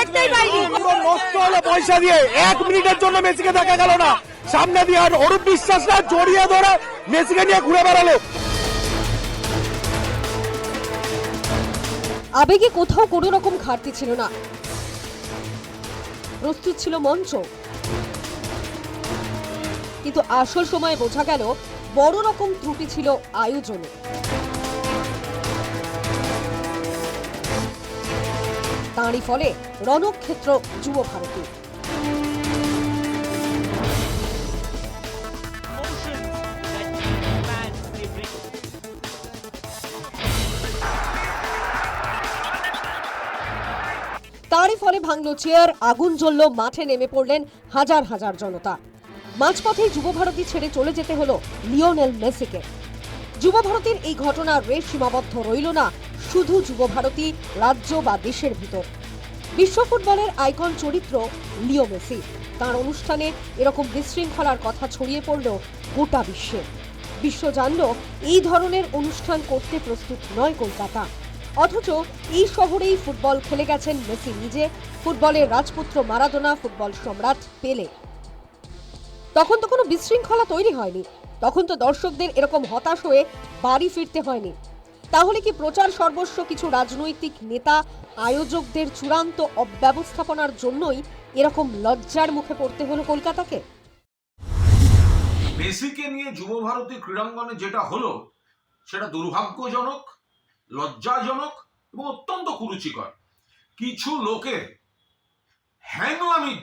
দেখতেই পাইনি। পুরো নষ্ট হলো পয়সা দিয়ে, 1 মিনিটের জন্য মেসিকে দেখা গেল না। সামনে দিয়ে আর অরূপ বিশ্বাসরা জড়িয়ে ধরে মেসিকে নিয়ে ঘুরে বেড়ালো। আবেগে কোথাও কোনো রকম ঘাটতি ছিল না, প্রস্তুত ছিল মঞ্চ, কিন্তু আসল সময়ে বোঝা গেল বড় রকম ত্রুটি ছিল আয়োজনে। তাঁরই ফলে রণক্ষেত্র যুব ভারতী। তারই ফলে ভাঙল চেয়ার, আগুন জ্বলল, মাঠে নেমে পড়লেন হাজার হাজার জনতা। মাঝপথেই যুব ভারতী ছেড়ে চলে যেতে হলো লিওনেল মেসিকে। যুব ভারতীর এই ঘটনার রেশ সীমাবদ্ধ রইল না শুধু যুব ভারতী, রাজ্য বা দেশের ভিতর। বিশ্ব ফুটবলের আইকন চরিত্র লিও মেসি, তার অনুষ্ঠানে এরকম বিশৃঙ্খলার কথা ছড়িয়ে পড়ল গোটা বিশ্বে। বিশ্ব জানল এই ধরনের অনুষ্ঠান করতে প্রস্তুত নয় কলকাতা। অথচ এই শহরেই ফুটবল খেলে গেছেন মেসি নিজে, ফুটবলের রাজপুত্র মারাদোনা, ফুটবল সম্রাট পেলে। তখন তো কোনো বিশৃঙ্খলা তৈরি হয়নি, তখন তো দর্শকদের এরকম হতাশ হয়ে বাড়ি ফিরতে হয়নি। তাহলে কি প্রচার সর্বস্ব কিছু রাজনৈতিক নেতা, আয়োজকদের চূড়ান্ত অব্যবস্থাপনার জন্যই এরকম লজ্জার মুখে পড়তে হলো কলকাতাকে? মেসিকে নিয়ে যুব ভারতী ক্রীড়াঙ্গনে যেটা হলো সেটা দুর্ভাগ্যজনক, লজ্জাজনক এবং অত্যন্ত কুরুচিকর। কিছু লোকের হ্যাংলামির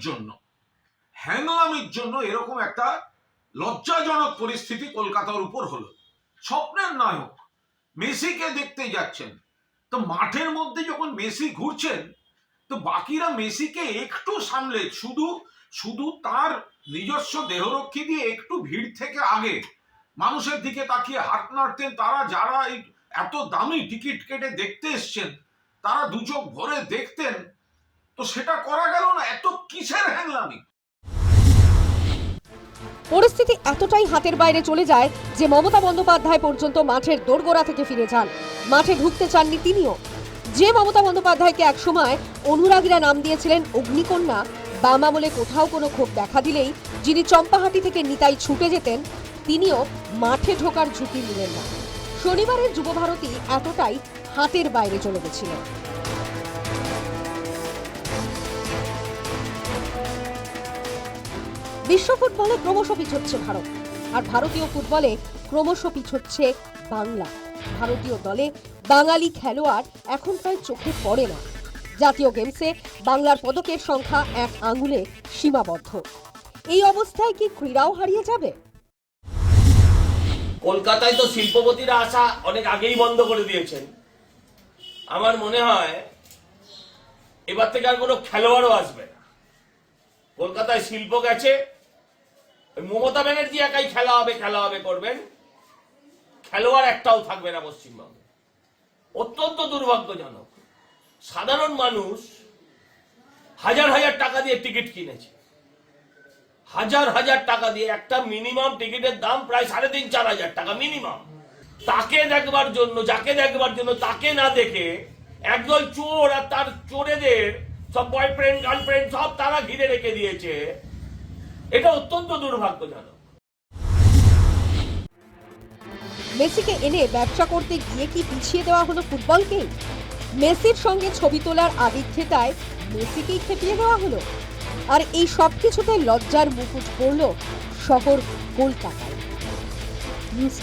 জন্য এরকম একটা লজ্জাজনক পরিস্থিতি কলকাতার উপর হলো। স্বপ্নের নায়ক মেসিকে দেখতে যাচ্ছেন, তো মাঠের মধ্যে যখন মেসি ঘুরছেন তো বাকিরা মেসিকে একটু সামলে শুধু তার নিজস্ব দেহরক্ষী দিয়ে একটু ভিড় থেকে আগে মানুষের দিকে তাকিয়ে হাত নাড়তেন। তারা যারা এই এত দামি টিকিট কেটে দেখতে এসছেন তারা দু চোখ ভরে দেখতেন, তো সেটা করা গেল না। এত কিসের হ্যাংলামি? পরিস্থিতি এতটাই হাতের বাইরে চলে যায় যে মমতা বন্দ্যোপাধ্যায় পর্যন্ত মাঠের দোরগোড়া থেকে ফিরে যান। মাঠে ঢুকতে চাননি তিনিও। যে মমতা বন্দ্যোপাধ্যায়কে একসময় অনুরাগীরা নাম দিয়েছিলেন অগ্নিকন্যা, বাম আমলে কোথাও কোনো ক্ষোভ দেখা দিলেই যিনি চম্পাহাটি থেকে নিতাই ছুটে যেতেন, তিনিও মাঠে ঢোকার ঝুঁকি নিলেন না। শনিবারের যুব ভারতী এতটাই হাতের বাইরে চলে গেছিল। বিশ্ব ফুটবলে ক্রমশ পিছোচ্ছে ভারত, আর ভারতীয় ফুটবলে ক্রমশ পিছোচ্ছে বাংলা। ভারতীয় দলে বাঙালি খেলোয়াড় এখন প্রায় চোখে পড়ে না। জাতীয় গেমসে বাংলার পদকের সংখ্যা 1 আঙুলে সীমাবদ্ধ। এই অবস্থায় কি ক্রীড়াও হারিয়ে যাবে? কলকাতায় তো শিল্পপতিরা আসা অনেক আগেই বন্ধ করে দিয়েছেন। আমার মনে হয় এবার থেকে আর কোনো খেলোয়াড়ও আসবে না। কলকাতায় শিল্প গেছে, মমতা ব্যানার্জি একাই খেলা হবে করবেন, খেলোয়াড় একটাও থাকবে না পশ্চিমবঙ্গে। অত্যন্ত দুর্ভাগ্যজনক। সাধারণ মানুষ হাজার হাজার টাকা দিয়ে টিকিট কিনেছে, হাজার হাজার টাকা দিয়ে। একটা মিনিমাম টিকিটের দাম প্রায় 3,500-4 হাজার টাকা মিনিমাম। তাকে দেখবার জন্য, যাকে দেখবার জন্য, তাকে না দেখে একদল চোর আর তার চোরেদের সব বয়ফ্রেন্ড গার্লফ্রেন্ড সব তারা ঘিরে রেখে দিয়েছে। এটা অত্যন্ত দুর্ভাগ্যজনক। মেসিকে এনে ব্যবসা করতে গিয়ে কি পিছিয়ে দেওয়া হলো ফুটবলকে? মেসির সঙ্গে ছবি তোলার আদিক্ষেতায় মেসিকেই খেপিয়ে দেওয়া হলো। আর এই সব কিছুতে লজ্জার মুকুট পড়ল শহর কলকাতায়। নিউজ।